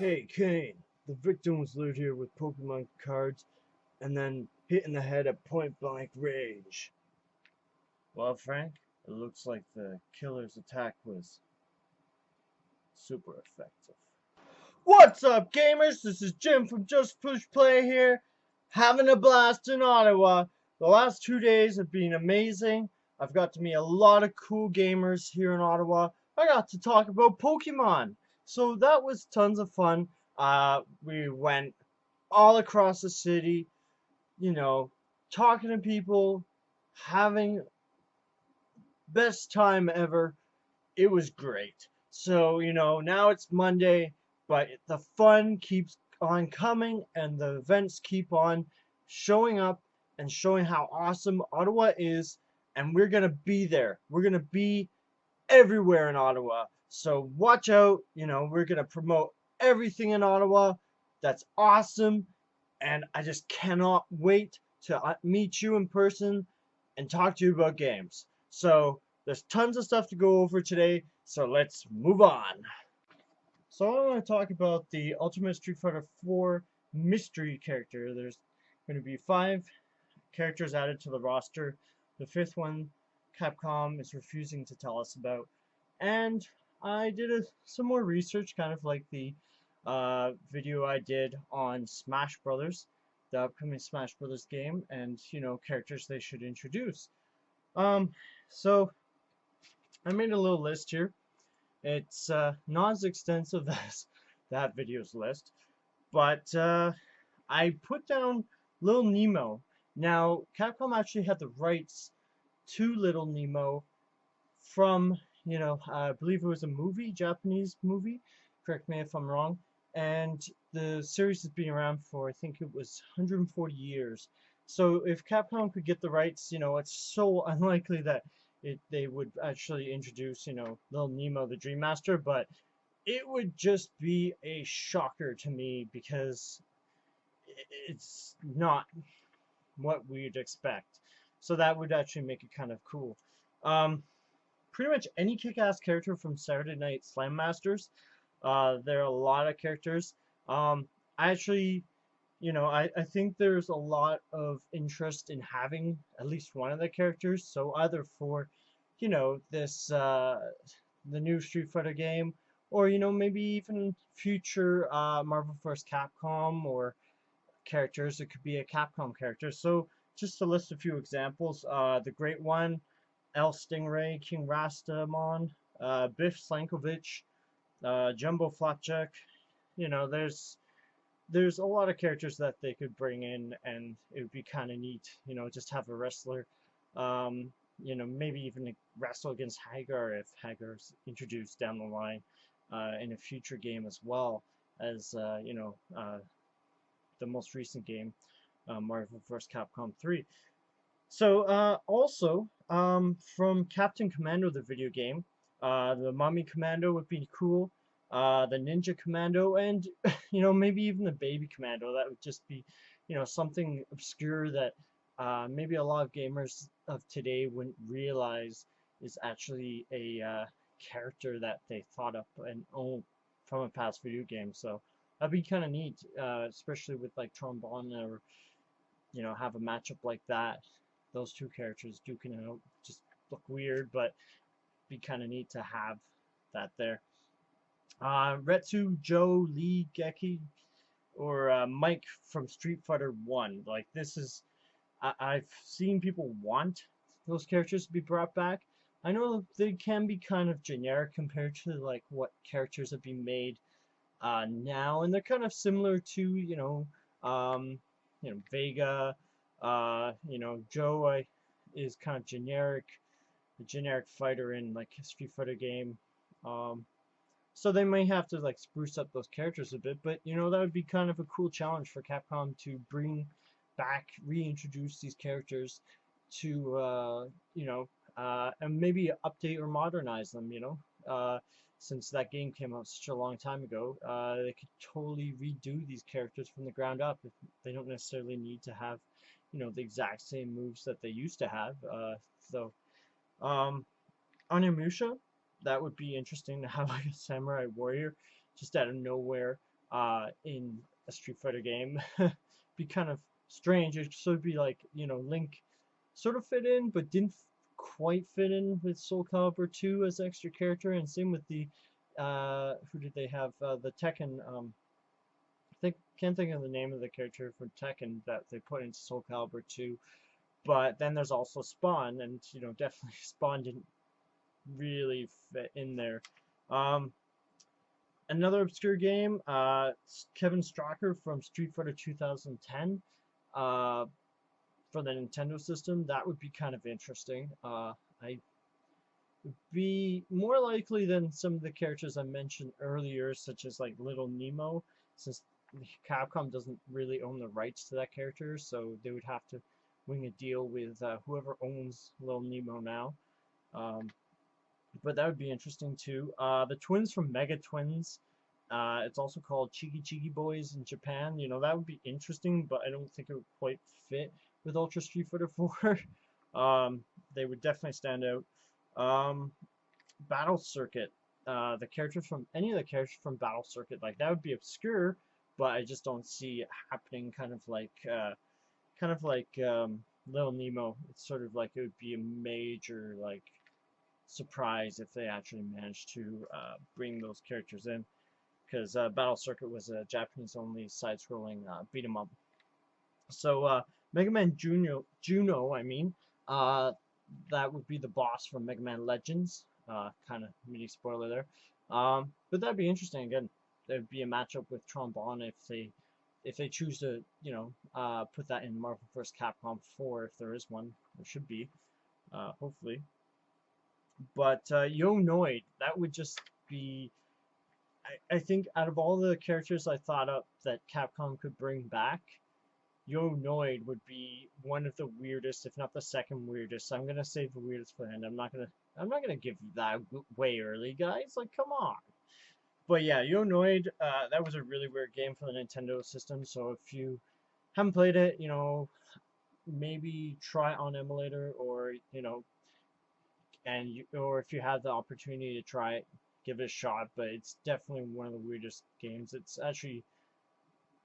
Hey Kane, the victim was lured here with Pokemon cards and then hit in the head at point blank range. Well, Frank, it looks like the killer's attack was super effective. What's up, gamers? This is Jim from Just Push Play here, having a blast in Ottawa. The last 2 days have been amazing. I've got to meet a lot of cool gamers here in Ottawa. I got to talk about Pokemon. So that was tons of fun. We went all across the city, you know, talking to people, having best time ever. It was great. So, now it's Monday, but the fun keeps on coming and the events keep on showing up and showing how awesome Ottawa is. And we're going to be there. We're going to be everywhere in Ottawa. So watch out. We're going to promote everything in Ottawa. That's awesome. And I just cannot wait to meet you in person and talk to you about games. So there's tons of stuff to go over today, so let's move on. So I want to talk about the Ultimate Street Fighter 4 mystery character. There's going to be 5 characters added to the roster. The 5th one, Capcom is refusing to tell us about. And I did some more research, kind of like the video I did on Smash Brothers, the upcoming Smash Brothers game, and characters they should introduce. So I made a little list here. It's not as extensive as that video's list, but I put down Little Nemo. Now, Capcom actually had the rights to Little Nemo from, I believe it was a movie, Japanese movie. Correct me if I'm wrong. And the series has been around for, I think it was 140 years. So if Capcom could get the rights, it's so unlikely that they would actually introduce, Little Nemo, the Dream Master, but it would just be a shocker to me because it's not what we'd expect. So that would actually make it kind of cool. Pretty much any kick-ass character from Saturday Night Slam Masters. There are a lot of characters. I actually, I think there's a lot of interest in having at least one of the characters. So either for, this the new Street Fighter game, or maybe even future Marvel vs. Capcom or characters. It could be a Capcom character. So just to list a few examples, the Great One, El Stingray, King Rastamon, Biff Slankovich, Jumbo Flapjack. There's a lot of characters that they could bring in, and it would be kind of neat. Just have a wrestler. Maybe even wrestle against Hagar if Hagar's introduced down the line in a future game as well as the most recent game, Marvel vs. Capcom 3. So also from Captain Commando, the video game, the Mummy Commando would be cool. The Ninja Commando, and maybe even the Baby Commando. That would just be something obscure that maybe a lot of gamers of today wouldn't realize is actually a character that they thought up and owned from a past video game. So that'd be kind of neat, especially with like Trombone, or have a matchup like that. Those two characters duking it out just look weird, but be kind of neat to have that there. Retsu, Joe, Lee, Geki, or Mike from Street Fighter 1. Like, this is, I've seen people want those characters to be brought back. I know they can be kind of generic compared to like what characters have been made now, and they're kind of similar to Vega. Joe is kind of generic, a generic fighter in like a Street Fighter game. So they may have to like spruce up those characters a bit, but that would be kind of a cool challenge for Capcom to bring back, reintroduce these characters to and maybe update or modernize them. Since that game came out such a long time ago, they could totally redo these characters from the ground up. If they don't necessarily need to have the exact same moves that they used to have. So Onimusha, that would be interesting to have like a samurai warrior just out of nowhere in a Street Fighter game. Be kind of strange. It should be like, you know, Link sort of fit in, but didn't quite fit in with Soul Calibur 2 as extra character, and same with the who did they have? The Tekken. Can't think of the name of the character from Tekken that they put into Soul Calibur 2. But then there's also Spawn, and you know, definitely Spawn didn't really fit in there. Um, Another obscure game, Kevin Strocker from Street Fighter 2010, uh, for the Nintendo system. That would be kind of interesting. I would be more likely than some of the characters I mentioned earlier, such as like Little Nemo, since Capcom doesn't really own the rights to that character, so they would have to wing a deal with whoever owns Little Nemo now. Um, but that would be interesting too. The twins from Mega Twins. It's also called Cheeky Cheeky Boys in Japan. You know, that would be interesting, but I don't think it would quite fit with Ultra Street Fighter 4. They would definitely stand out. Um, Battle Circuit. The characters from any of the characters from Battle Circuit, like that would be obscure, but I just don't see it happening. Kind of like Little Nemo. It's sort of like it would be a major like surprise if they actually managed to bring those characters in, because Battle Circuit was a Japanese-only side-scrolling beat 'em up. So Mega Man Juno, I mean, uh, that would be the boss from Mega Man Legends. Kind of mini spoiler there. But that'd be interesting. Again, there'd be a matchup with Trombone if they choose to, you know, put that in Marvel vs. Capcom 4, if there is one. There should be, hopefully. But Yo Noid, that would just be. I think out of all the characters I thought up that Capcom could bring back, Yo Noid would be one of the weirdest, if not the second weirdest. I'm gonna save the weirdest for the end. I'm not gonna give you that way early, guys. Like, come on. But yeah, Yo Noid, that was a really weird game for the Nintendo system. So if you haven't played it, you know, maybe try it on emulator, or you know, or if you have the opportunity to try it, give it a shot. But it's definitely one of the weirdest games. It's actually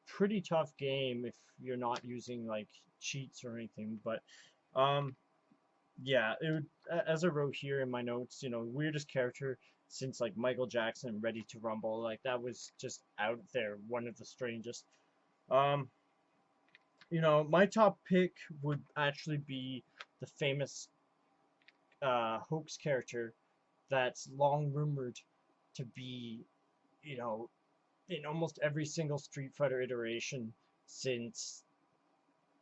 pretty tough game if you're not using like cheats or anything. But um, yeah, it would, as I wrote here in my notes, you know, weirdest character since like Michael Jackson Ready to Rumble. Like that was just out there, one of the strangest. Um, you know, my top pick would actually be the famous hoax character that's long rumored to be, you know, in almost every single Street Fighter iteration since,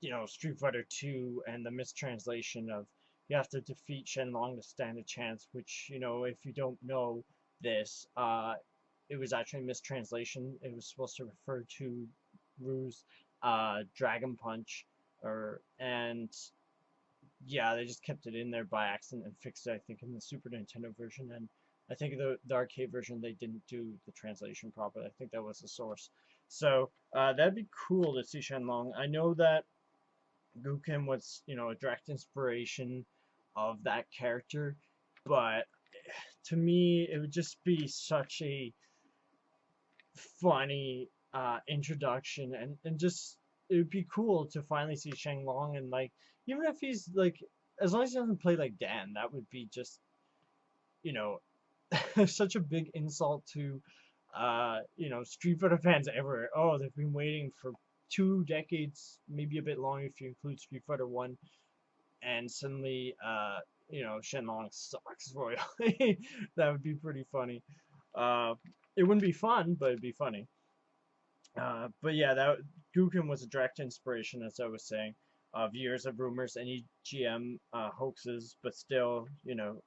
you know, Street Fighter 2, and the mistranslation of you have to defeat Shenlong to stand a chance, which, you know, if you don't know this, it was actually a mistranslation. It was supposed to refer to Rue's Dragon Punch, and yeah, they just kept it in there by accident and fixed it, I think, in the Super Nintendo version. And I think the arcade version, they didn't do the translation properly. I think that was the source. So that'd be cool to see Shenlong. I know that Guken was, you know, a direct inspiration of that character, but to me, it would just be such a funny introduction, and just it would be cool to finally see Shang Long, and like even if he's like, as long as he doesn't play like Dan, that would be just, you know, such a big insult to you know, Street Fighter fans everywhere. Oh, they've been waiting for 2 decades, maybe a bit longer if you include Street Fighter 1, and suddenly you know, Shenlong sucks royally. That would be pretty funny. Uh, it wouldn't be fun, but it'd be funny. But yeah, that Guken was a direct inspiration, as I was saying, of years of rumors and EGM hoaxes. But still, you know,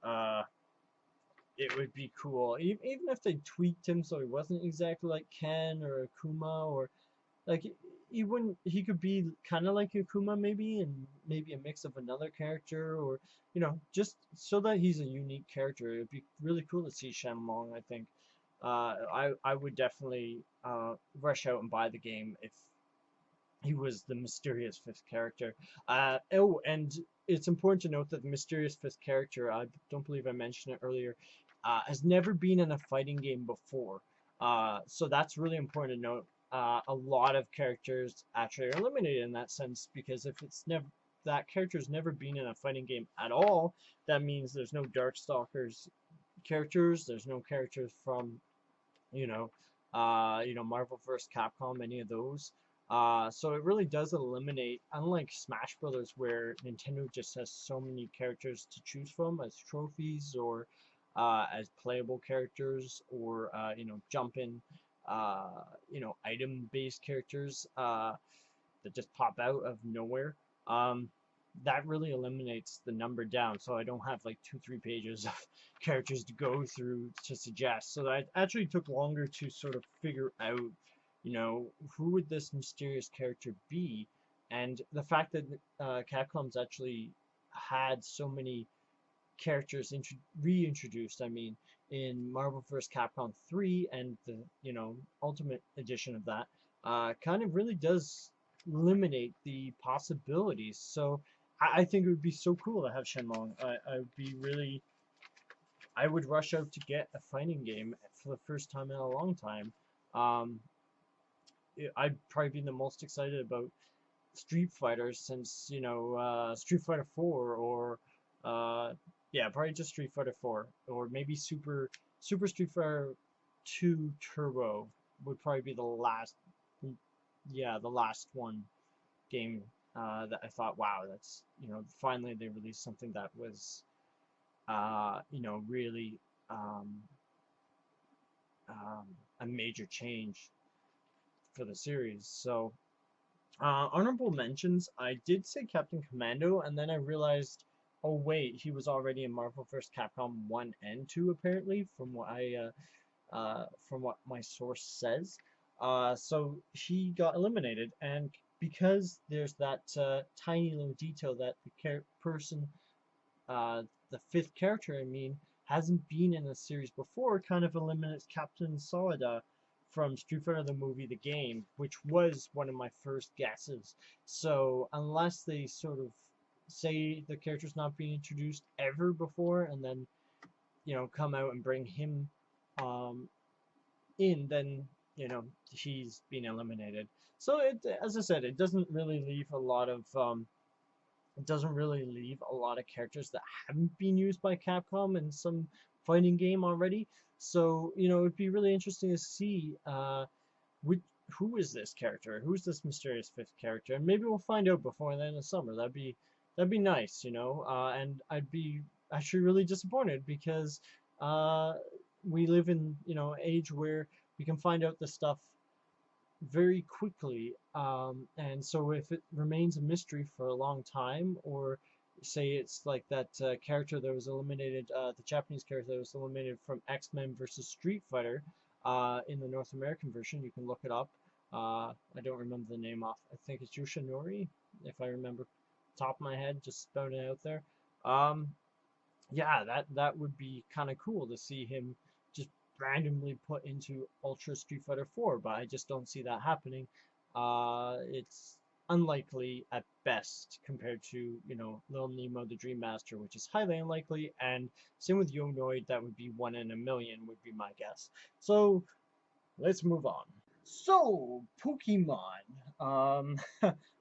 it would be cool, even if they tweaked him so he wasn't exactly like Ken or Akuma, or like he wouldn't. He could be kind of like Akuma maybe, and maybe a mix of another character, or you know, just so that he's a unique character. It would be really cool to see Shenlong, I think. I would definitely rush out and buy the game if he was the mysterious fifth character. Oh, and it's important to note that the mysterious fifth character, I don't believe I mentioned it earlier, has never been in a fighting game before. So that's really important to note. A lot of characters actually are eliminated in that sense because if it's never that character's never been in a fighting game at all, that means there's no Darkstalkers characters, there's no characters from you know, Marvel vs. Capcom, any of those. So it really does eliminate, unlike Smash Brothers, where Nintendo just has so many characters to choose from as trophies or as playable characters or jump in, item-based characters that just pop out of nowhere. Um, that really eliminates the number down, so I don't have like 2-3 pages of characters to go through to suggest. So that actually took longer to sort of figure out, who would this mysterious character be, and the fact that Capcom's actually had so many characters reintroduced. I mean, in Marvel vs. Capcom 3 and the Ultimate Edition of that, kind of really does eliminate the possibilities. So I think it would be so cool to have Shenlong. I would be really, I would rush out to get a fighting game for the first time in a long time. Um, I'd probably be the most excited about Street Fighter since Street Fighter 4 or yeah, probably just Street Fighter 4 or maybe Super Street Fighter 2 Turbo would probably be the last, yeah, the last one game that I thought, wow, that's finally they released something that was really um, um, a major change for the series. So honorable mentions, I did say Captain Commando, and then I realized, oh wait, he was already in Marvel vs. Capcom 1 and 2 apparently, from what my source says. So he got eliminated, and because there's that tiny little detail that the person, the fifth character, I mean, hasn't been in a series before, kind of eliminates Captain Solida from Street Fighter the movie, the game, which was one of my first guesses. So unless they sort of say the character's not being introduced ever before, and then come out and bring him um, in, then he's been eliminated. So as I said, it doesn't really leave a lot of it doesn't really leave a lot of characters that haven't been used by Capcom in some fighting game already. So, it'd be really interesting to see which, who is this character? Who's this mysterious fifth character? And maybe we'll find out before the end of summer. That'd be nice, and I'd be actually really disappointed because uh, we live in, age where we can find out the stuff very quickly. And so if it remains a mystery for a long time, or say it's like that character that was eliminated, the Japanese character that was eliminated from X-Men versus Street Fighter in the North American version, you can look it up. I don't remember the name off. I think it's Yoshinori, if I remember top of my head, just spouting it out there. Um, yeah, that would be kind of cool to see him just randomly put into Ultra Street Fighter 4, but I just don't see that happening. It's unlikely at best compared to, Lil Nemo the Dream Master, which is highly unlikely, and same with Yonoid, that would be 1 in a million, would be my guess. So let's move on. So, Pokemon.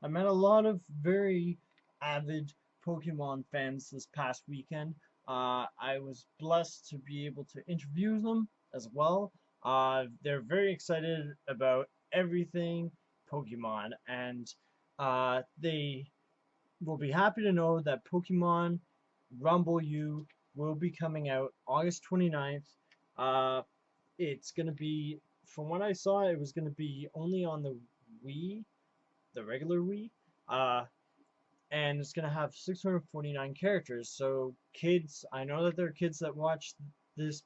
I met a lot of very avid Pokemon fans this past weekend. I was blessed to be able to interview them as well. They're very excited about everything Pokemon, and they will be happy to know that Pokemon Rumble U will be coming out August 29th. Uh, it's going to be, from what I saw, it was going to be only on the Wii, the regular Wii. Uh, and it's going to have 649 characters. So kids, I know that there are kids that watch this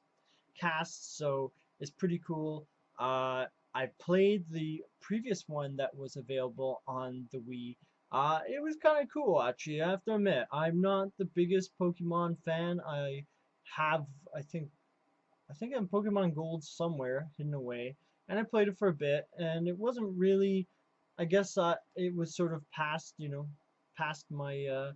cast, so it's pretty cool. I played the previous one that was available on the Wii. It was kind of cool, actually. I have to admit, I'm not the biggest Pokemon fan. Have, I think, I'm Pokemon Gold somewhere hidden away, and I played it for a bit, and it wasn't really. I guess it was sort of past my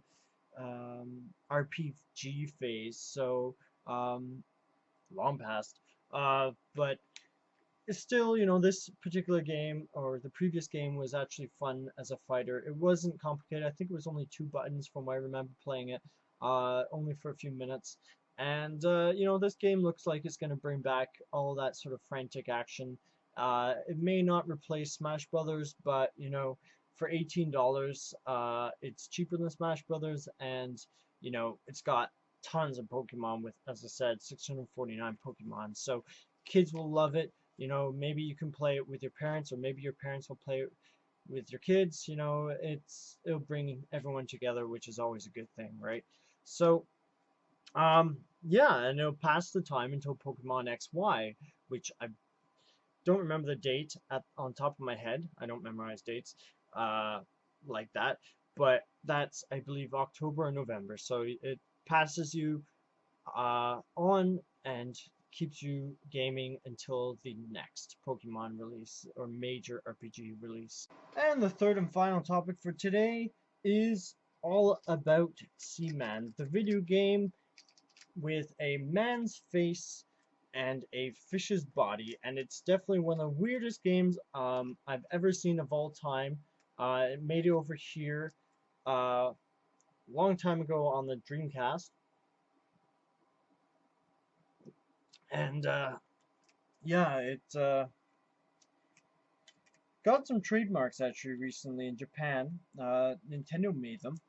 RPG phase, so long past. But it's still, this particular game or the previous game was actually fun as a fighter. It wasn't complicated. I think it was only 2 buttons from what I remember playing it, only for a few minutes. And this game looks like it's going to bring back all that sort of frantic action. It may not replace Smash Brothers, but for $18, it's cheaper than Smash Brothers, and it's got tons of Pokemon with, as I said, 649 Pokemon. So kids will love it. Maybe you can play it with your parents, or maybe your parents will play it with your kids. It'll bring everyone together, which is always a good thing, right? So, yeah, and it'll pass the time until Pokemon XY, which I don't remember the date on top of my head. I don't memorize dates uh, like that, but that's, I believe, October or November. So it passes you on and keeps you gaming until the next Pokemon release or major RPG release. And the third and final topic for today is all about Seaman, the video game with a man's face and a fish's body, and it's definitely one of the weirdest games I've ever seen of all time. It made it over here a long time ago on the Dreamcast, and yeah, it got some trademarks actually recently in Japan. Nintendo made them,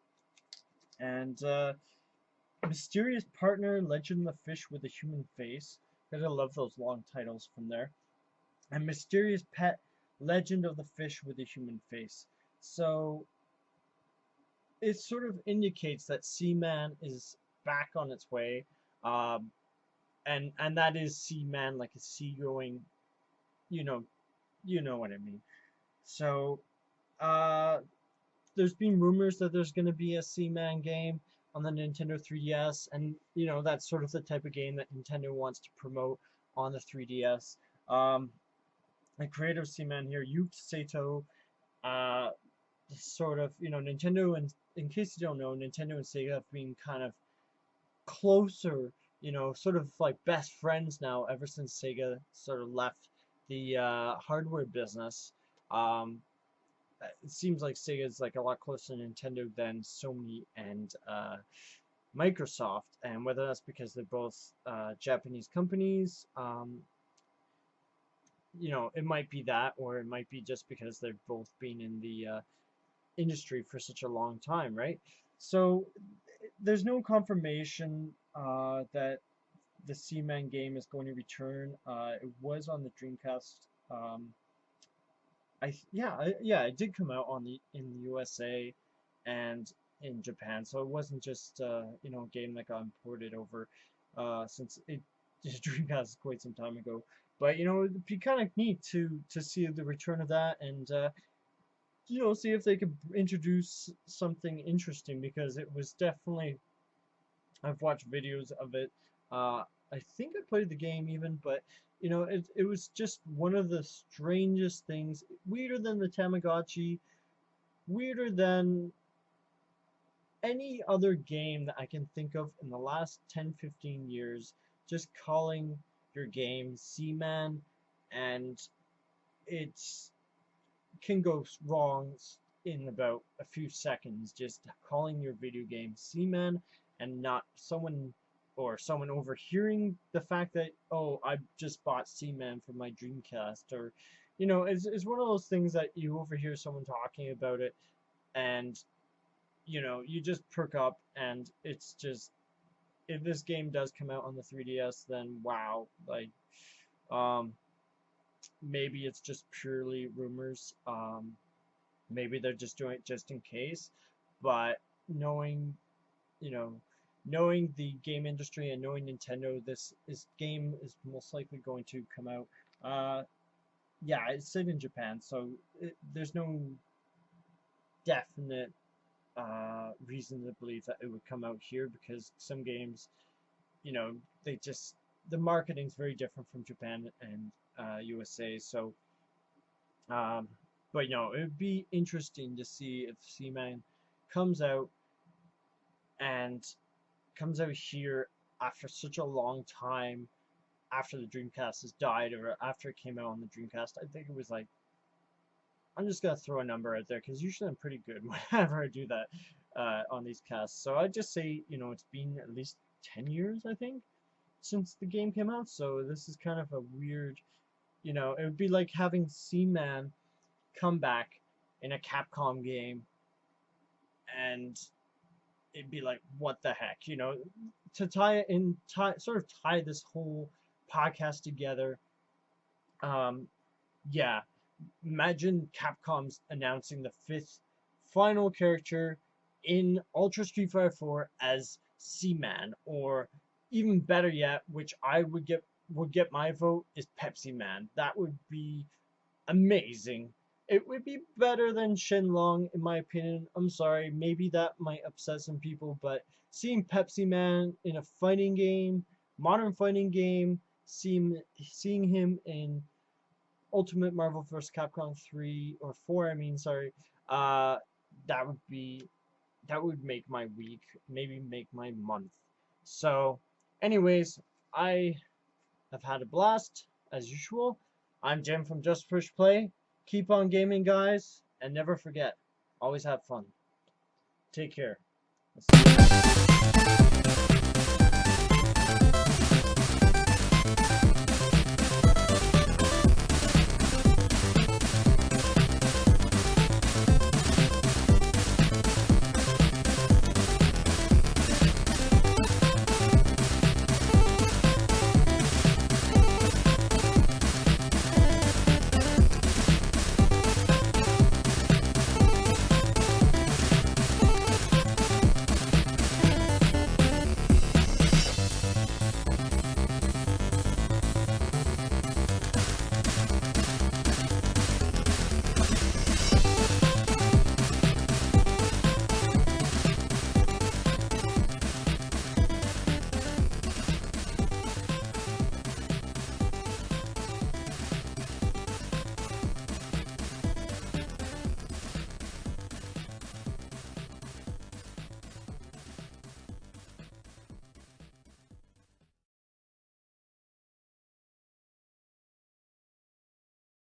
and Mysterious Partner, Legend of the Fish with a Human Face. Because I love those long titles from there. And Mysterious Pet, Legend of the Fish with a Human Face. So it sort of indicates that Seaman is back on its way, um, and that is Seaman, like a sea-going, you know, you know what I mean. So uh, there's been rumors that there's going to be a Seaman game on the Nintendo 3DS, and that's sort of the type of game that Nintendo wants to promote on the 3DS. The creator of Seaman here, Yuki Sato, uh, sort of, Nintendo, and in case you don't know, Nintendo and Sega have been kind of closer, sort of like best friends now ever since Sega sort of left the hardware business. Um, it seems like Sega is like a lot closer to Nintendo than Sony and Microsoft, and whether that's because they're both Japanese companies, it might be that, or it might be just because they've both been in the industry for such a long time, right? So there's no confirmation that the Seaman game is going to return. It was on the Dreamcast. Yeah, it did come out in the USA and in Japan, so it wasn't just a game that got imported over since it Dreamcast quite some time ago. But it'd be kind of neat to see the return of that, and see if they could introduce something interesting, because it was definitely, I've watched videos of it. I think I played the game even, but it was just one of the strangest things, weirder than the Tamagotchi, weirder than any other game that I can think of in the last 10, 15 years. Just calling your game Seaman, and it's can go wrong in about a few seconds, just calling your video game Seaman, and not someone overhearing the fact that, oh, I just bought Seaman for my Dreamcast, or it's one of those things that you overhear someone talking about it, and you just perk up, and it's just, if this game does come out on the 3DS, then wow, like um maybe it's just purely rumors. Maybe they're just doing it just in case. But knowing, you know, knowing the game industry and knowing Nintendo, this game is most likely going to come out. Yeah, it's set in Japan, so there's no definite reason to believe that it would come out here, because some games, they just, the marketing's very different from Japan and USA. So, um, but it would be interesting to see if Seaman comes out and comes out here after such a long time. after the Dreamcast has died or after it came out on the Dreamcast. I think it was like, I'm just gonna throw a number out there because usually I'm pretty good whenever I do that on these casts. So I'd just say, you know, it's been at least 10 years, I think, since the game came out. So this is kind of a weird, you know, it would be like having Seaman come back in a Capcom game, and it'd be like, what the heck, you know? To sort of tie this whole podcast together. Yeah, imagine Capcom's announcing the 5th final character in Ultra Street Fighter 4 as Seaman, or even better yet, which I would get my vote, is Pepsi Man. That would be amazing. It would be better than Shenlong, in my opinion. I'm sorry, maybe that might upset some people, but seeing Pepsi Man in a fighting game, modern fighting game, seeing him in Ultimate Marvel vs. Capcom 3 or 4, I mean, sorry, that would make my week, maybe make my month. So, anyways, I have had a blast as usual. I'm Jim from Just Push Play. Keep on gaming, guys, and never forget, always have fun. Take care.